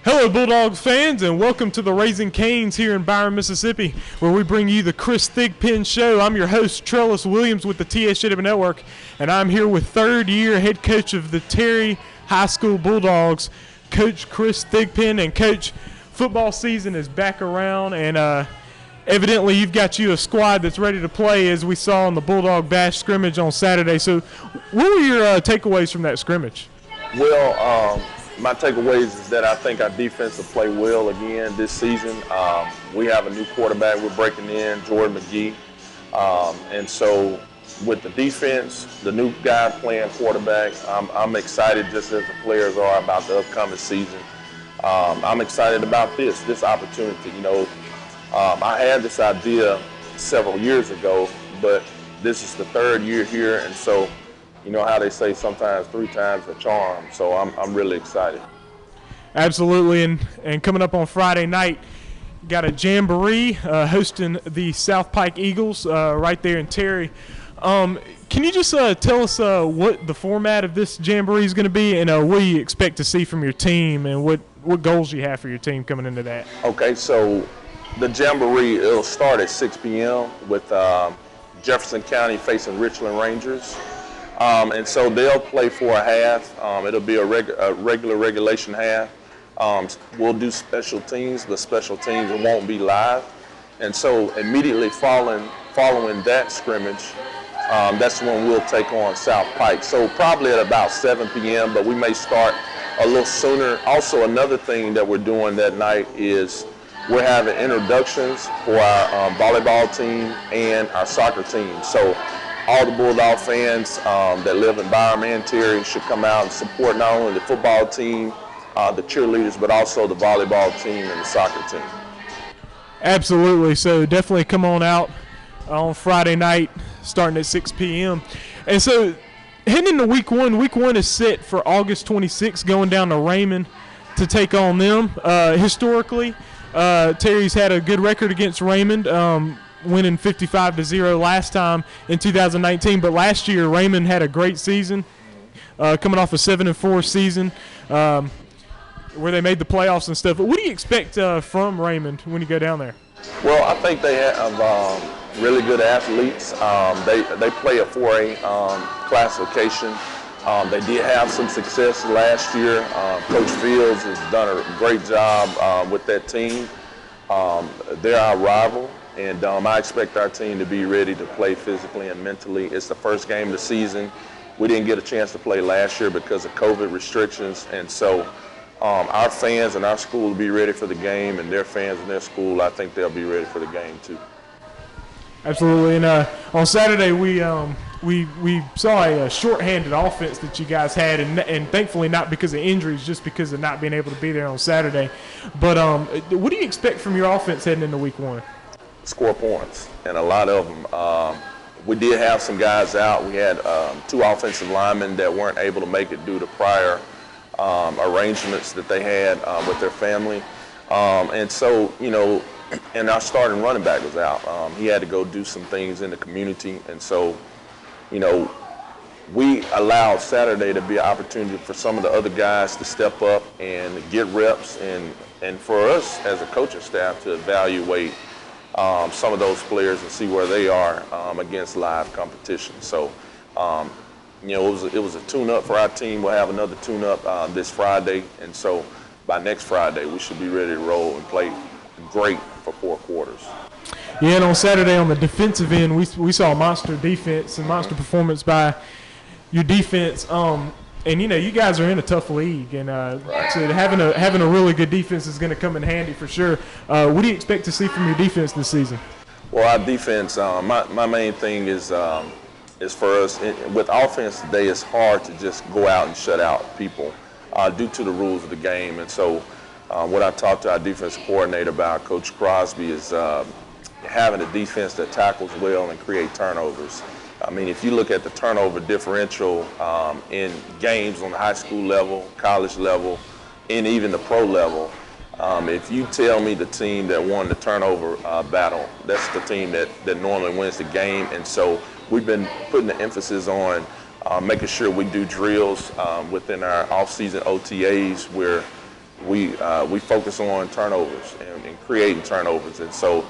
Hello, Bulldogs fans, and welcome to the Raising Canes here in Byron, Mississippi, where we bring you the Kris Thigpen Show. I'm your host, Trellis Williams, with the TSJW Network, and I'm here with third-year head coach of the Terry High School Bulldogs, Coach Kris Thigpen. And, Coach, football season is back around, and evidently you've got you a squad that's ready to play, as we saw in the Bulldog Bash scrimmage on Saturday. So what were your takeaways from that scrimmage? Well, my takeaways is that I think our defense will play well again this season. We have a new quarterback we're breaking in, Jordan McGee. And so with the defense, the new guy playing quarterback, I'm excited just as the players are about the upcoming season. I'm excited about this opportunity. You know, I had this idea several years ago, but this is the third year here, and so you know how they say sometimes 3 times a charm, so I'm really excited. Absolutely, and coming up on Friday night, got a Jamboree hosting the South Pike Eagles right there in Terry. Can you just tell us what the format of this Jamboree is going to be, and what do you expect to see from your team, and what goals you have for your team coming into that? Okay, so the Jamboree, it'll start at 6 p.m. with Jefferson County facing Richland Rangers. And so they'll play for a half. It'll be a regular regulation half. We'll do special teams, but special teams won't be live. And so immediately following that scrimmage, that's when we'll take on South Pike. So probably at about 7 p.m., but we may start a little sooner. Also, another thing that we're doing that night is we're having introductions for our volleyball team and our soccer team. So all the Bulldog fans that live in Byron and Terry should come out and support not only the football team, the cheerleaders, but also the volleyball team and the soccer team. Absolutely. So definitely come on out on Friday night starting at 6 p.m. And so heading into week one is set for August 26th, going down to Raymond to take on them. Historically, Terry's had a good record against Raymond, winning 55-0 last time in 2019. But last year, Raymond had a great season, coming off a 7-4 season where they made the playoffs and stuff. But what do you expect from Raymond when you go down there? Well, I think they have really good athletes. They play a 4A classification. They did have some success last year. Coach Fields has done a great job with that team. They're our rival. And I expect our team to be ready to play physically and mentally. It's the first game of the season. We didn't get a chance to play last year because of COVID restrictions. And so our fans and our school will be ready for the game, and their fans and their school, I think they'll be ready for the game too. Absolutely. And on Saturday, we saw a shorthanded offense that you guys had, and thankfully not because of injuries, just because of not being able to be there on Saturday. But what do you expect from your offense heading into week one? Score points, and a lot of them. We did have some guys out. We had 2 offensive linemen that weren't able to make it due to prior arrangements that they had with their family. And so, you know, and our starting running back was out. He had to go do some things in the community. And so, you know, we allowed Saturday to be an opportunity for some of the other guys to step up and get reps, and for us as a coaching staff to evaluate some of those players and see where they are against live competition. So, you know, it was a tune-up for our team. We'll have another tune-up this Friday, and so by next Friday we should be ready to roll and play great for 4 quarters. Yeah, and on Saturday on the defensive end, we saw monster defense and monster performance by your defense. And you know, you guys are in a tough league, and so having a really good defense is going to come in handy for sure. What do you expect to see from your defense this season? Well, our defense, my main thing is for us with offense today. It's hard to just go out and shut out people due to the rules of the game. And so, what I talked to our defense coordinator about, Coach Crosby, is having a defense that tackles well and create turnovers. I mean, if you look at the turnover differential in games on the high school level, college level, and even the pro level, if you tell me the team that won the turnover battle, that's the team that normally wins the game. And so we've been putting the emphasis on making sure we do drills within our off-season OTAs where we focus on turnovers and creating turnovers, and so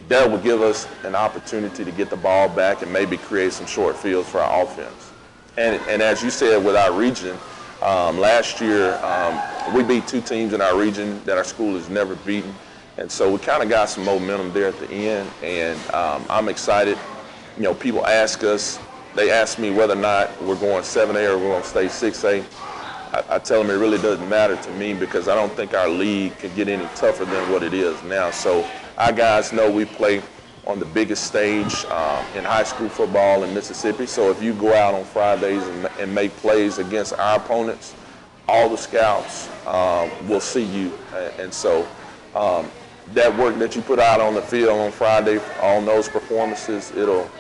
that would give us an opportunity to get the ball back and maybe create some short fields for our offense. And as you said, with our region, last year we beat 2 teams in our region that our school has never beaten, and so we kind of got some momentum there at the end, and I'm excited. You know, people ask us, they ask me whether or not we're going 7A or we're going to stay 6A. I tell them it really doesn't matter to me because I don't think our league can get any tougher than what it is now. So our guys know we play on the biggest stage in high school football in Mississippi. So if you go out on Fridays and make plays against our opponents, all the scouts will see you. And so that work that you put out on the field on Friday, on those performances, it'll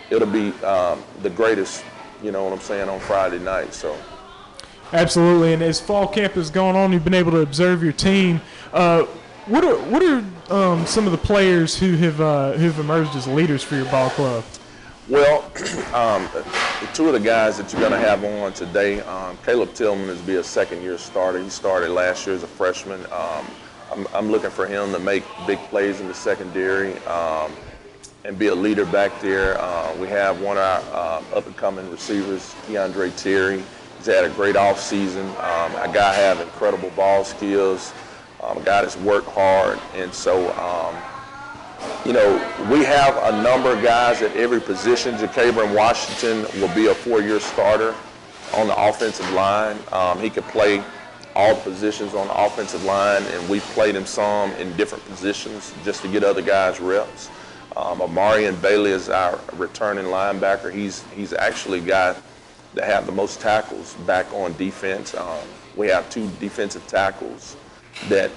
be the greatest, you know what I'm saying, on Friday night. So. Absolutely, and as fall camp has gone on, you've been able to observe your team. What are some of the players who've emerged as leaders for your ball club? Well, 2 of the guys that you're going to have on today, Caleb Tillman is be a second-year starter. He started last year as a freshman. I'm looking for him to make big plays in the secondary and be a leader back there. We have one of our up-and-coming receivers, Keandre Terry. He's had a great offseason. A guy have incredible ball skills. A guy that's worked hard. And so, you know, we have a number of guys at every position. Jacabron Washington will be a 4-year starter on the offensive line. He could play all positions on the offensive line, and we've played him some in different positions just to get other guys reps. Amarian Bailey is our returning linebacker. He's actually got that have the most tackles back on defense. We have 2 defensive tackles that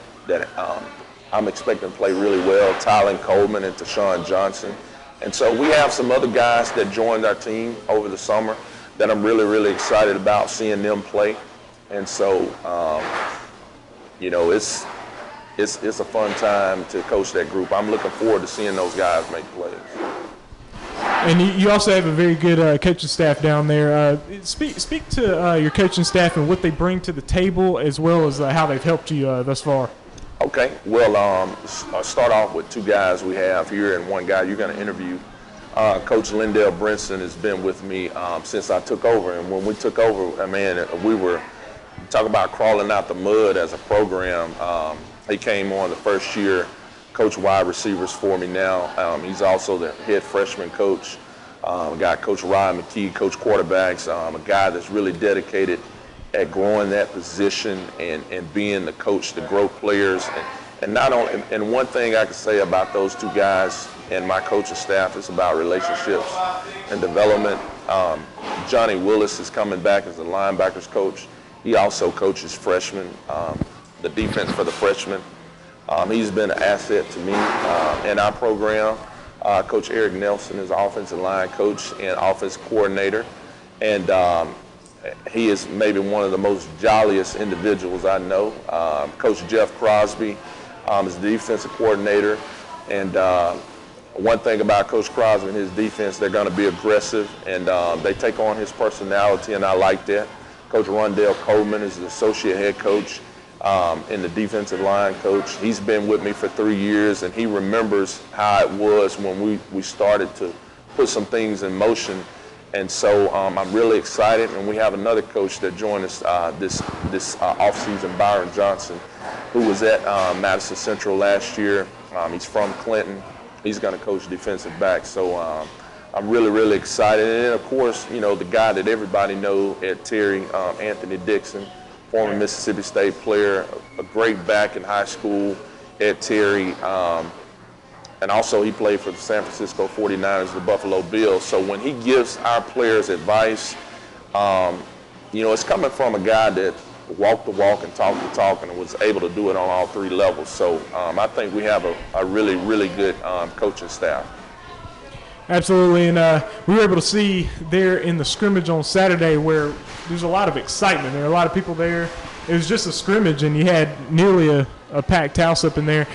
I'm expecting to play really well, Tylen Coleman and Tashawn Johnson. And so we have some other guys that joined our team over the summer that I'm really, really excited about seeing them play. And so, you know, it's a fun time to coach that group. I'm looking forward to seeing those guys make plays. And you also have a very good coaching staff down there. Speak to your coaching staff and what they bring to the table, as well as how they've helped you thus far. Okay. Well, I'll start off with 2 guys we have here and one guy you're going to interview. Coach Lindell Brinson has been with me since I took over. And when we took over, man, we were talking about crawling out the mud as a program. He came on the first year. Coach wide receivers for me now. He's also the head freshman coach. Got Coach Ryan McKee, coach quarterbacks, a guy that's really dedicated at growing that position and being the coach to grow players. And not only, and one thing I can say about those 2 guys and my coaching staff is about relationships and development. Johnny Willis is coming back as the linebackers coach. He also coaches freshmen, the defense for the freshmen. He's been an asset to me in our program. Coach Eric Nelson is offensive line coach and offense coordinator. And he is maybe one of the most jolliest individuals I know. Coach Jeff Crosby is the defensive coordinator. And one thing about Coach Crosby and his defense, they're going to be aggressive, and they take on his personality, and I like that. Coach Rondell Coleman is the associate head coach and the defensive line coach. He's been with me for 3 years, and he remembers how it was when we started to put some things in motion. And so I'm really excited, and we have another coach that joined us this offseason, Byron Johnson, who was at Madison Central last year. He's from Clinton. He's going to coach defensive back. So I'm really, really excited. And then, of course, you know, the guy that everybody knows at Terry, Anthony Dixon, former Mississippi State player, a great back in high school at Terry. And also he played for the San Francisco 49ers, the Buffalo Bills. So when he gives our players advice, you know, it's coming from a guy that walked the walk and talked the talk and was able to do it on all 3 levels. So I think we have a really, really good coaching staff. Absolutely, and we were able to see there in the scrimmage on Saturday where there's a lot of excitement. There are a lot of people there. It was just a scrimmage, and you had nearly a packed house up in there.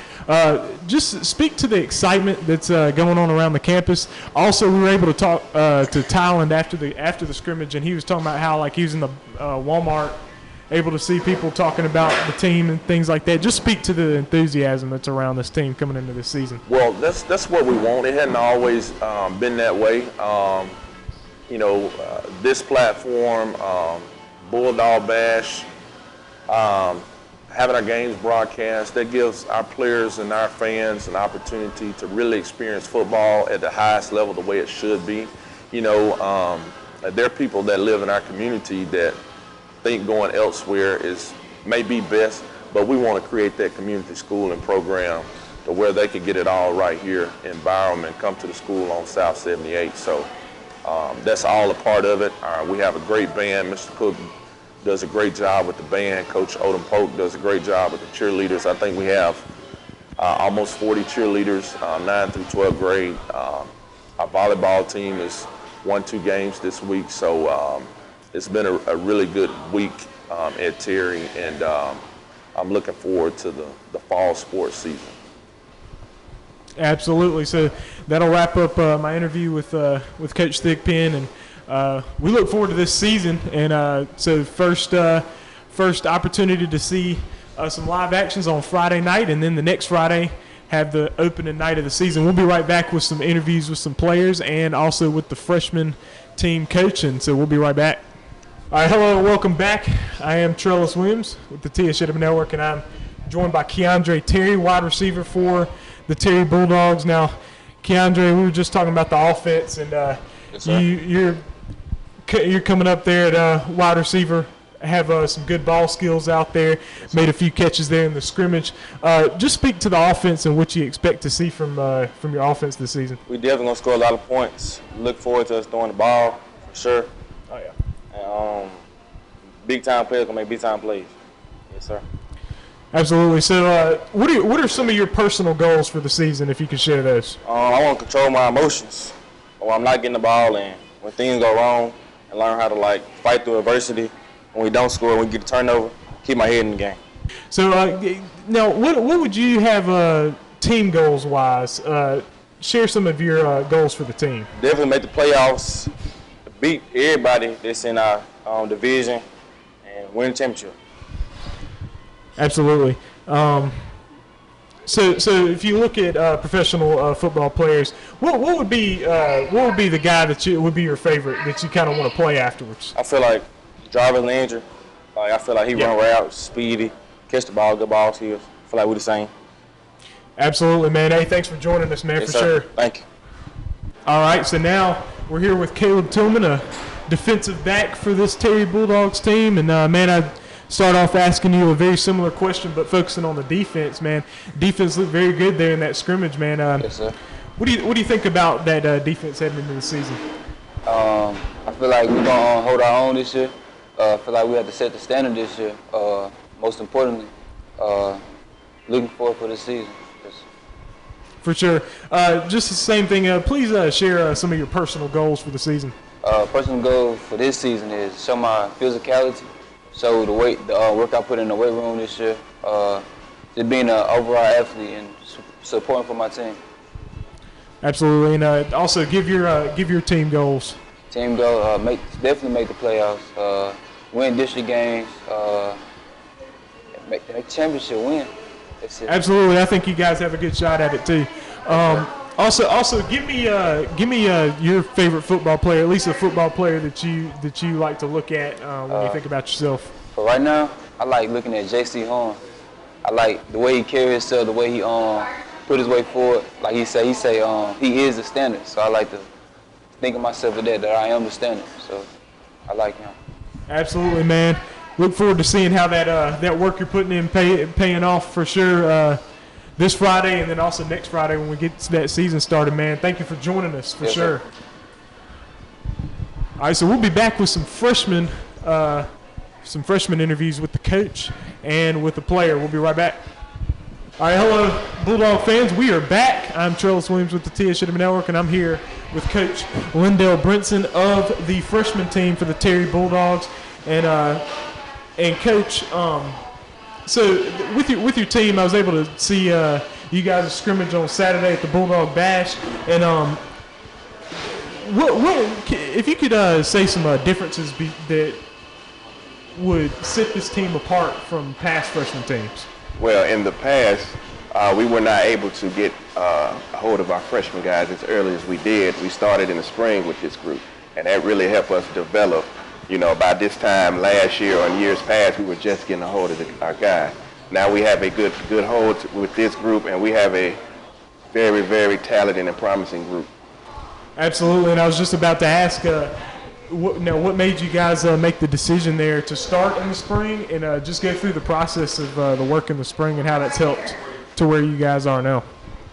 Just speak to the excitement that's going on around the campus. Also, we were able to talk to Tylen after the scrimmage, and he was talking about how, like, he was in the Walmart able to see people talking about the team and things like that. Just speak to the enthusiasm that's around this team coming into this season. Well, that's what we want. It hadn't always been that way. This platform, Bulldog Bash, having our games broadcast, that gives our players and our fans an opportunity to really experience football at the highest level, the way it should be. There are people that live in our community that think going elsewhere may be best, but we want to create that community school and program to where they could get it all right here in Byram and come to the school on South 78. So that's all a part of it. We have a great band. Mr. Cook does a great job with the band. Coach Odom Polk does a great job with the cheerleaders. I think we have almost 40 cheerleaders, 9 through 12th grade. Our volleyball team has won 2 games this week, so it's been a really good week at Terry, and I'm looking forward to the fall sports season. Absolutely. So that'll wrap up my interview with Coach Thigpen, and we look forward to this season. And so first opportunity to see some live actions on Friday night, and then the next Friday have the opening night of the season. We'll be right back with some interviews with some players and also with the freshman team coaching. So we'll be right back. All right, hello and welcome back. I am Trellis Williams with the TSJW Network, and I'm joined by Keandre Terry, wide receiver for the Terry Bulldogs. Now, Keandre, we were just talking about the offense, and Yes, sir. you're coming up there at wide receiver, have some good ball skills out there, made a few catches there in the scrimmage. Just speak to the offense and what you expect to see from your offense this season. We definitely going to score a lot of points. Look forward to us throwing the ball, for sure. Oh, yeah. And big-time players going to make big-time plays. Yes, sir. Absolutely. So what are some of your personal goals for the season, if you could share those? I want to control my emotions when I'm not getting the ball, and when things go wrong, and learn how to, fight through adversity. When we don't score, when we get a turnover, keep my head in the game. So now, what would you have team goals-wise? Share some of your goals for the team. Definitely make the playoffs, beat everybody that's in our division, and win the championship. Absolutely. So if you look at professional football players, what would be the guy that would be your favorite that you kind of want to play afterwards? I feel like Jarvis Landry. I feel like he run routes, speedy, catch the ball, good ball skills. I feel like we're the same. Absolutely, man. Hey, thanks for joining us, man, Yes, for sir. sure. Thank you. All right, so now we're here with Caleb Tillman, a defensive back for this Terry Bulldogs team. And, man, I start off asking you a very similar question, but focusing on the defense, man. Defense looked very good there in that scrimmage, man. Yes, sir. What do you think about that defense heading into the season? I feel like we're going to hold our own this year. I feel like we have to set the standard this year. Most importantly, looking forward for this season. For sure. Just the same thing. Please share some of your personal goals for the season. Personal goal for this season is show my physicality, show the work I put in the weight room this year, just being an overall athlete and supporting for my team. Absolutely, and also give your team goals. Team goal, definitely make the playoffs, win district games, make the championship win. That's it. Absolutely, I think you guys have a good shot at it too. Also, give me your favorite football player, at least a football player that you like to look at when you think about yourself. For right now, I like looking at J.C. Horn. I like the way he carries himself, the way he put his way forward. Like he say he is the standard. So I like to think of myself as that I am the standard. So I like him. Absolutely, man. Look forward to seeing how that work you're putting in paying off for sure this Friday, and then also next Friday when we get that season started, man. Thank you for joining us for sure. Sir. All right, so we'll be back with some freshman interviews with the coach and with the player. We'll be right back. All right, hello, Bulldog fans. We are back. I'm Trellis Williams with the TSJW Network, and I'm here with Coach Lindell Brinson of the freshman team for the Terry Bulldogs. And Coach, so with your team, I was able to see you guys scrimmage on Saturday at the Bulldog Bash, and what if you could say some differences would set this team apart from past freshman teams? Well, in the past, we were not able to get a hold of our freshman guys as early as we did. We started in the spring with this group, and that really helped us develop. You know, by this time last year or in years past, we were just getting a hold of our guys. Now we have a good hold with this group, and we have a very, very talented and promising group. Absolutely, and I was just about to ask, what made you guys make the decision there to start in the spring and just go through the process of the work in the spring and how that's helped to where you guys are now?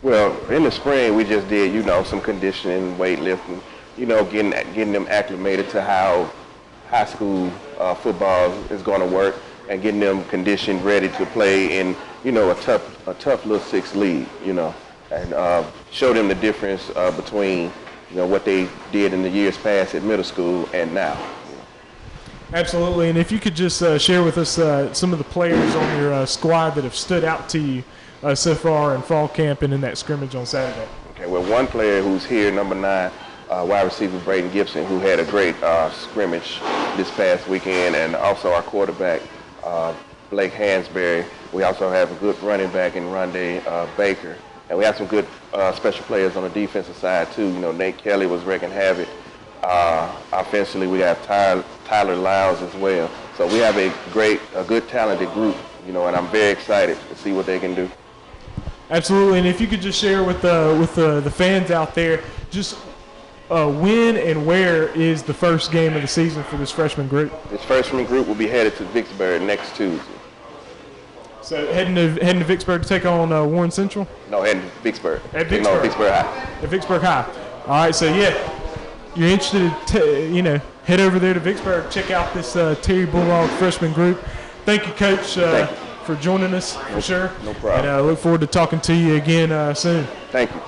Well, in the spring, we just did, some conditioning, weightlifting, getting them acclimated to how high school football is going to work and getting them conditioned, ready to play in, a tough little 6 league, and show them the difference between, what they did in the years past at middle school and now. Absolutely, and if you could just share with us some of the players on your squad that have stood out to you so far in fall camp and in that scrimmage on Saturday. Okay, well, one player who's here, number 9, wide receiver Braden Gibson, who had a great scrimmage this past weekend, and also our quarterback, Blake Hansberry. We also have a good running back in Rondé Baker. And we have some good special players on the defensive side, too. Nate Kelly was wreaking havoc. Offensively, we have Tyler Lyles as well. So we have a good, talented group, and I'm very excited to see what they can do. Absolutely, and if you could just share with the fans out there, just when and where is the first game of the season for this freshman group? This freshman group will be headed to Vicksburg next Tuesday. So heading to Vicksburg to take on Warren Central? No, heading to Vicksburg. At Vicksburg? No, Vicksburg High. At Vicksburg High. All right, so you're interested to head over there to Vicksburg, check out this Terry Bulldog freshman group. Thank you, Coach, for joining us, for sure. No problem. And I look forward to talking to you again soon. Thank you.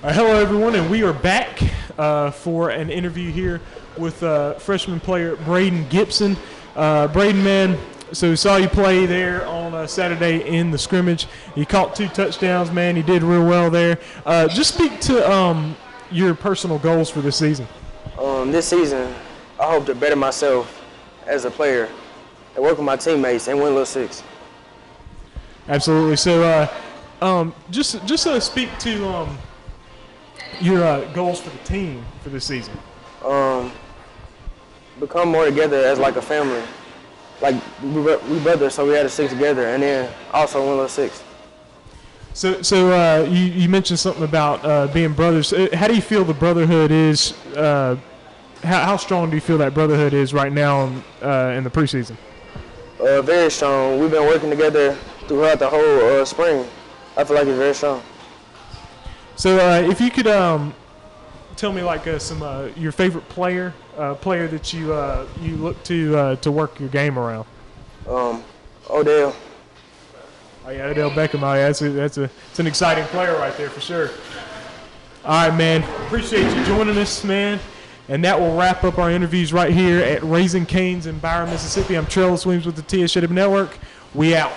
Hello, everyone, and we are back for an interview here with freshman player Braden Gibson. Braden, man, so we saw you play there on Saturday in the scrimmage. You caught 2 touchdowns, man. You did real well there. Just speak to your personal goals for this season. This season, I hope to better myself as a player and work with my teammates and win Little Six. Absolutely. So just speak to your goals for the team for this season. Become more together as like a family. Like we brothers, so we had to stick together, and then also win Little Six. So you mentioned something about being brothers. How do you feel the brotherhood is? How strong do you feel that brotherhood is right now in the preseason? Very strong. We've been working together throughout the whole spring. I feel like it's very strong. So if you could tell me like some your favorite player that you look to work your game around. Odell. Oh yeah, Odell Beckham. Oh yeah, it's an exciting player right there for sure. All right, man. Appreciate you joining us, man. And that will wrap up our interviews right here at Raising Cane's in Byron, Mississippi. I'm Trellis Williams with the TSJW Network. We out.